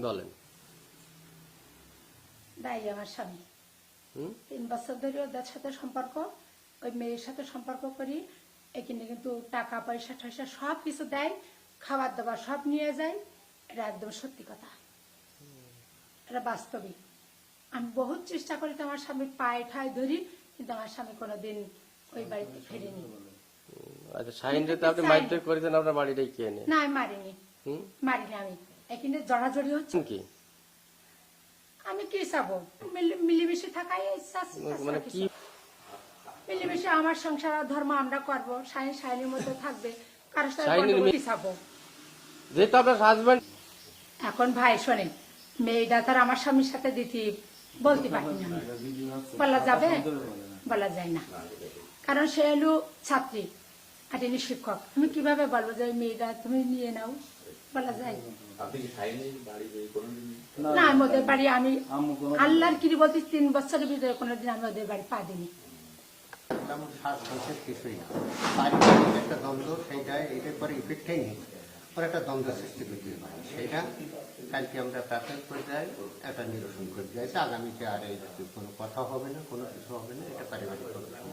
বলেন। দায়ী আমার স্বামী। 3 বছর ধরে ওদের সাথে সম্পর্ক, ওই মেয়ের সাথে সম্পর্ক করি। এখানে কিন্তু টাকা পয়সা টয়সা সব কিছু দেয়, খাবার দাবার সব নিয়ে যায়। এটা একদম সত্যি কথা, এটা বাস্তবিক। আমি বহুত চেষ্টা করি তো আমার স্বামীর পায়ে ঠায় ধরি, কিন্তু আমার স্বামী কোনোদিন ওই বাড়িতে ফেরেনি। আচ্ছা, শাহিনরে তো আপনি মারধর করেছেন, আপনার বাড়িটাই কে এনে? না, আমি মারিনি, মারিনি। আমি এখানে জড়াজড়ি হচ্ছে কি আমি কি চাবো? মিলেমিশে থাকাই মানে কি? মিলেমিশে আমার সংসার আর ধর্ম আমরা করবো, শাহিন শাহিনের মধ্যে থাকবে, কারোর সাথে শাহিনের গন্ডগোল কি চাবো? যেহেতু আপনার হাজবেন্ড। এখন ভাই শোনেন, মেয়েটা তার আমার স্বামীর সাথে দিতে বলতে পারি না, বলা যাবে? বলা যায় না, কারণ সে হলো ছাত্রী আর ইনি শিক্ষক। আমি কিভাবে বলবো যে মেয়েটা তুমি নিয়ে নাও? বলা যায় না। আমি ওদের বাড়ি, আমি আল্লাহর কি বলতে 3 বছরের ভিতরে কোনোদিন আমি ওদের বাড়ি পা দিইনি। কিছুই না, পারিবারিক একটা দ্বন্দ্ব, সেইটা এটার পরে ইফেক্টটাই নেই, পরে একটা দ্বন্দ্ব সৃষ্টি করতে পারে। সেইটা কালকে আমরা প্রাথমিক পর্যায়ে একটা নিরসন করতে চাইছি। আগামীতে আর এই কোনো কথা হবে না, কোনো কিছু হবে না, এটা পারিবারিক সমাধান।